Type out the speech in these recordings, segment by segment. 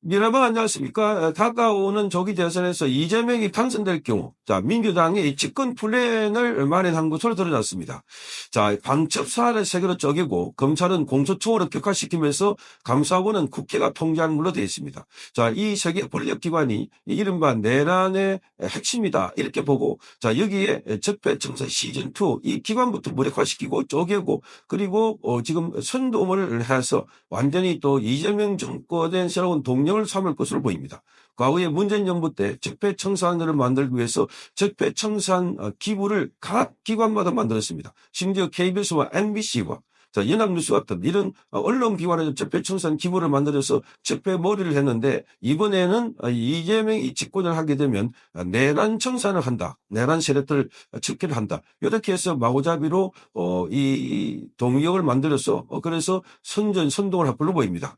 여러분 안녕하십니까? 다가오는 조기 대선에서 이재명이 당선될 경우, 민주당이 집권 플랜을 마련한 것으로 드러났습니다. 방첩 사안을 세계로 쪼개고, 검찰은 공소청으로 격화시키면서 감사원은 국회가 통제하는 걸로 되어 있습니다. 이 세계 권력기관이 이른바 내란의 핵심이다. 이렇게 보고, 여기에 적폐청산 시즌2 이 기관부터 무력화시키고 쪼개고, 그리고 지금 선동을 해서 완전히 또 이재명 정권의 새로운 동력을 삼을 것으로 보입니다. 과거에 문재인 정부 때 적폐청산을 만들기 위해서 적폐청산 기구를 각 기관마다 만들었습니다. 심지어 KBS와 MBC와 연합뉴스 같은 이런 언론기관에서 적폐청산 기구를 만들어서 적폐몰이를 했는데, 이번에는 이재명이 집권을 하게 되면 내란 청산을 한다. 내란 세력들을 척결을 한다. 이렇게 해서 마구잡이로 이 동력을 만들어서 그래서 선동을 할 걸로 보입니다.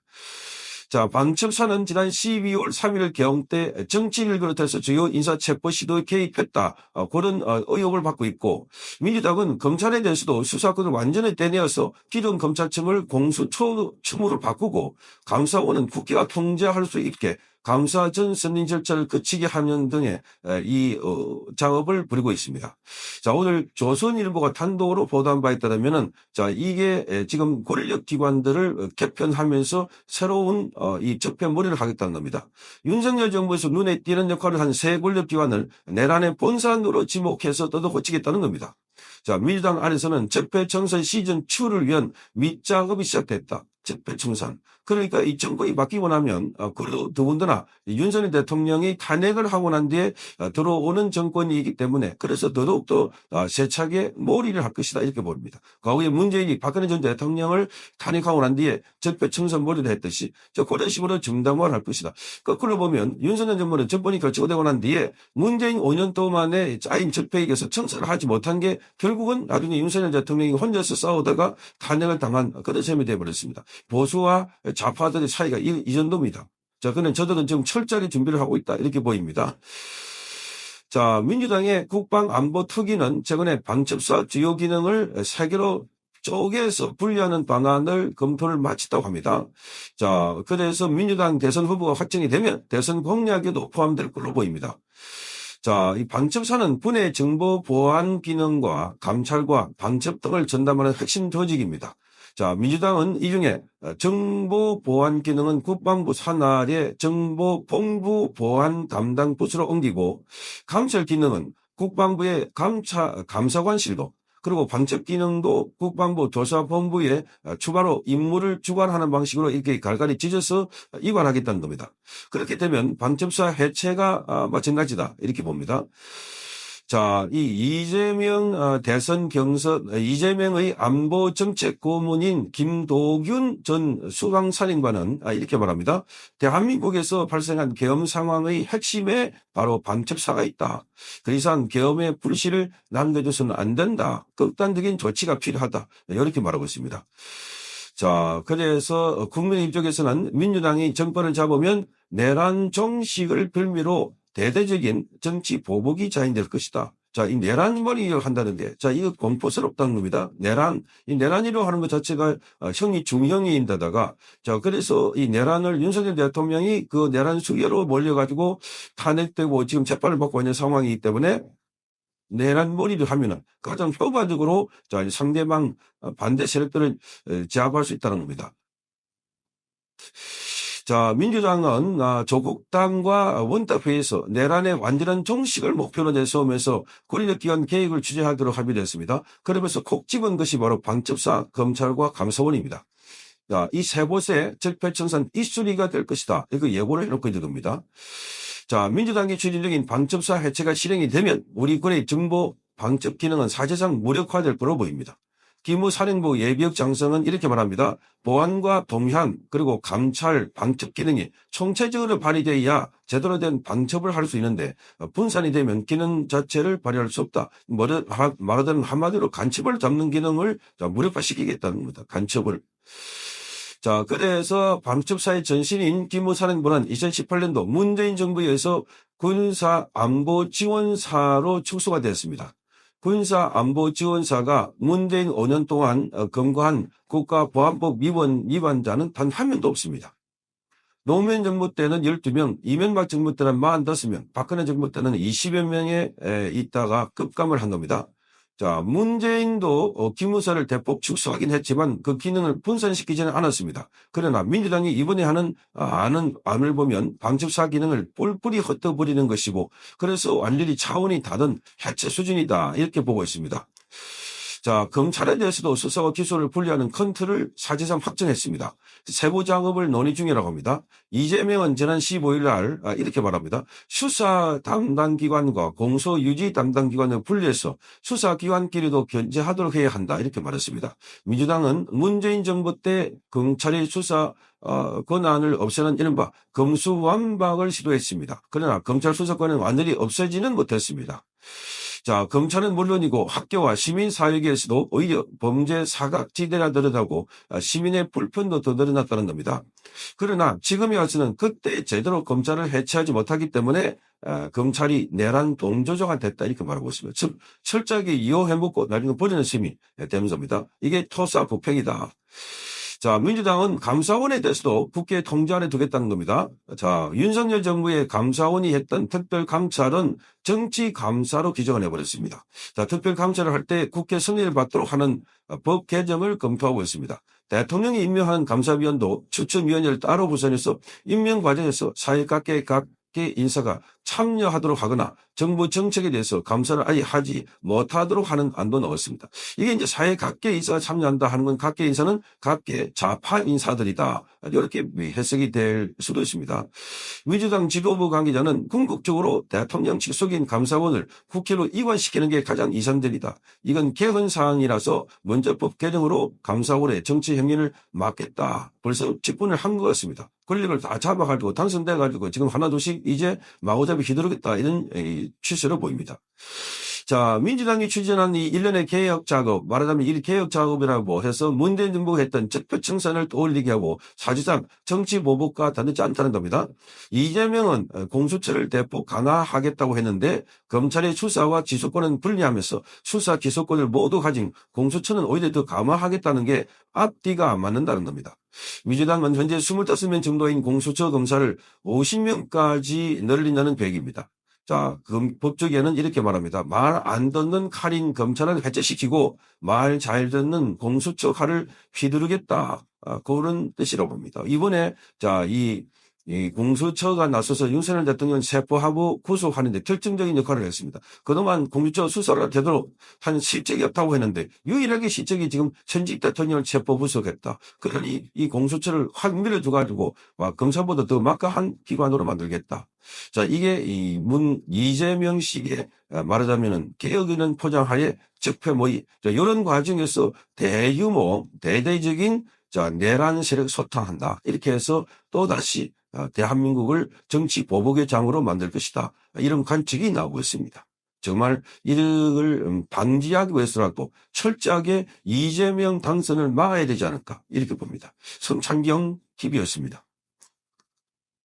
방첩사는 지난 12월 3일 개헌 때 정치인을 비롯해서 주요 인사체포 시도에 개입했다. 그런 의혹을 받고 있고, 민주당은 검찰에 대해서도 수사권을 완전히 떼내어서 기존 검찰청을 공수처으로 바꾸고, 감사원은 국회가 통제할 수 있게 감사 전 선임 절차를 거치게 하는 등의 이 작업을 벌이고 있습니다. 오늘 조선일보가 단독으로 보도한 바에 따르면은 이게 지금 권력기관들을 개편하면서 새로운 이 적폐몰이를 하겠다는 겁니다. 윤석열 정부에서 눈에 띄는 역할을 한 새 권력기관을 내란의 본산으로 지목해서 뜯어고치겠다는 겁니다. 민주당 안에서는 적폐청산 시즌2를 위한 밑작업이 시작됐다. 적폐청산. 그러니까 이 정권이 바뀌고 나면 더군다나 윤석열 대통령이 탄핵을 하고 난 뒤에 들어오는 정권이기 때문에, 그래서 더더욱더 세차게 몰이를 할 것이다 이렇게 봅니다. 과거에 문재인이 박근혜 전 대통령을 탄핵하고 난 뒤에 적폐청산 몰이를 했듯이 그런 식으로 정당화를 할 것이다. 거꾸로 보면 윤석열 정부는 정권이 결정되고 난 뒤에 문재인 5년 동안에 짜인 적폐에 의해서 청산을 하지 못한 게 결국은 나중에 윤석열 대통령이 혼자서 싸우다가 탄핵을 당한 그런 셈이 되어버렸습니다. 보수와 좌파들의 차이가 이 정도입니다. 그는 저들은 지금 철저하게 준비를 하고 있다 이렇게 보입니다. 민주당의 국방안보특위는 최근에 방첩사 주요 기능을 3개로 쪼개서 분리하는 방안을 검토를 마쳤다고 합니다. 그래서 민주당 대선 후보가 확정이 되면 대선 공약에도 포함될 걸로 보입니다. 이 방첩사는 군의 정보 보안 기능과 감찰과 방첩 등을 전담하는 핵심 조직입니다. 민주당은 이 중에 정보 보안 기능은 국방부 산하의 정보 본부 보안 담당 부서로 옮기고, 감찰 기능은 국방부의 감사관실도, 그리고 방첩 기능도 국방부 조사본부에 추가로 임무를 주관하는 방식으로 이렇게 갈갈이 찢어서 이관하겠다는 겁니다. 그렇게 되면 방첩사 해체가 마찬가지다 이렇게 봅니다. 이 이재명 대선 경선, 이재명의 안보정책 고문인 김도균 전 수방사령관은 이렇게 말합니다. 대한민국에서 발생한 계엄 상황의 핵심에 바로 방첩사가 있다. 더 이상 계엄의 불씨를 남겨줘서는 안 된다. 극단적인 조치가 필요하다. 이렇게 말하고 있습니다. 그래서 국민의힘 쪽에서는 민주당이 정권을 잡으면 내란 종식을 빌미로 대대적인 정치 보복이 자행될 것이다. 이 내란머리를 한다는데, 이거 공포스럽다는 겁니다. 이 내란이라고 하는 것 자체가 형이 중형이인데다가, 그래서 이 내란을 윤석열 대통령이 그 내란 수혜로 몰려가지고 탄핵되고 지금 재판을 받고 있는 상황이기 때문에, 내란머리를 하면은 가장 효과적으로 상대방 반대 세력들을 제압할 수 있다는 겁니다. 민주당은 조국당과 원탁회에서 내란의 완전한 종식을 목표로 내세우면서 권력기관 개혁을 추진하도록 합의됐습니다. 그러면서 콕 집은 것이 바로 방첩사, 검찰과 감사원입니다. 이 세 곳의 적폐청산 이수리가 될 것이다. 이거 예고를 해놓고 있는 겁니다. 민주당이 추진 중인 방첩사 해체가 실행이 되면 우리 군의 정보 방첩 기능은 사실상 무력화될 것으로 보입니다. 기무 사령부 예비역 장성은 이렇게 말합니다. 보안과 동향 그리고 감찰 방첩 기능이 총체적으로 발휘되어야 제대로 된 방첩을 할 수 있는데, 분산이 되면 기능 자체를 발휘할 수 없다. 말하자면 한마디로 간첩을 잡는 기능을 무력화시키겠다는 겁니다. 간첩을. 그래서 방첩사의 전신인 기무사령부는 2018년도 문재인 정부에 의해서 군사안보지원사로 축소가 되었습니다. 군사안보지원사가 문재인 5년 동안 검거한 국가보안법 위반자는 단 한 명도 없습니다. 노무현 정부 때는 12명, 이명박 정부 때는 45명, 박근혜 정부 때는 20여 명에 있다가 급감을 한 겁니다. 자, 문재인도 기무사를 대폭 축소하긴 했지만 그 기능을 분산시키지는 않았습니다. 그러나 민주당이 이번에 하는 안을 보면 방첩사 기능을 뿔뿔이 흩어버리는 것이고, 그래서 완전히 차원이 다른 해체 수준이다, 이렇게 보고 있습니다. 자, 검찰에 대해서도 수사와 기소를 분리하는 컨트롤을 사실상 확정했습니다. 세부 작업을 논의 중이라고 합니다. 이재명은 지난 15일 날 이렇게 말합니다. 수사 담당 기관과 공소 유지 담당 기관을 분리해서 수사기관끼리도 견제하도록 해야 한다, 이렇게 말했습니다. 민주당은 문재인 정부 때 검찰의 수사 권한을 없애는 이른바 검수완박을 시도했습니다. 그러나 검찰 수사권은 완전히 없애지는 못했습니다. 자, 검찰은 물론이고 학교와 시민사회계에서도 오히려 범죄 사각지대가 늘어나고 시민의 불편도 더 늘어났다는 겁니다. 그러나 지금에 와서는 그때 제대로 검찰을 해체하지 못하기 때문에 검찰이 내란 동조조가 됐다, 이렇게 말하고 있습니다. 즉 철저하게 이용해먹고 나중에 버리는 셈이 되는 겁니다. 이게 토사구팽이다. 자, 민주당은 감사원에 대해서도 국회 통제 안에 두겠다는 겁니다. 자, 윤석열 정부의 감사원이 했던 특별감찰은 정치감사로 규정을 해버렸습니다. 자, 특별감찰을 할 때 국회 승인을 받도록 하는 법 개정을 검토하고 있습니다. 대통령이 임명한 감사위원도 추천위원회를 따로 구성해서 임명 과정에서 사회각계 인사가 참여하도록 하거나 정부 정책에 대해서 감사를 아예 하지 못하도록 하는 안도 넣었습니다. 이게 이제 사회 각계 인사가 참여한다 하는 건 각계 인사는 각계 좌파 인사들이다, 이렇게 해석이 될 수도 있습니다. 민주당 지도부 관계자는 궁극적으로 대통령 직속인 감사원을 국회로 이관시키는 게 가장 이상적이다. 이건 개헌 사항이라서 먼저 법 개정으로 감사원의 정치 행위를 막겠다. 벌써 직분을 한 것 같습니다. 권력을 다 잡아가지고 당선돼가지고 지금 하나둘씩 이제 마구잡이 휘두르겠다, 이런 추세로 보입니다. 자, 민주당이 추진한 이 일련의 개혁 작업, 말하자면 이 개혁 작업이라고 해서 문재인 정부가 했던 적폐청산을 떠올리게 하고 사실상 정치 보복과 다르지 않다는 겁니다. 이재명은 공수처를 대폭 강화하겠다고 했는데 검찰의 수사와 기소권은 분리하면서 수사 기소권을 모두 가진 공수처는 오히려 더 강화하겠다는 게 앞뒤가 안 맞는다는 겁니다. 민주당은 현재 25명 정도인 공수처 검사를 50명까지 늘리는 계획입니다. 자, 법조계는 이렇게 말합니다. 말 안 듣는 칼인 검찰을 해체시키고 말 잘 듣는 공수처 칼을 휘두르겠다, 그런 뜻이라고 봅니다. 이번에 자, 이 공수처가 나서서 윤석열 대통령 체포하고 구속하는데 결정적인 역할을 했습니다. 그동안 공수처 수사를 제대로 한 실적이 없다고 했는데 유일하게 실적이 지금 현직 대통령을 체포 구속했다. 그러니 이 공수처를 확 밀어줘가지고 검사보다 더 막강한 기관으로 만들겠다. 자, 이게 이재명식의 말하자면은 개혁이라는 포장하에 적폐 모의, 이런 과정에서 대규모 대대적인 내란 세력 소탕한다, 이렇게 해서 또다시 대한민국을 정치 보복의 장으로 만들 것이다, 이런 관측이 나오고 있습니다. 정말 이를 방지하기 위해서라도 철저하게 이재명 당선을 막아야 되지 않을까, 이렇게 봅니다. 성창경 TV였습니다.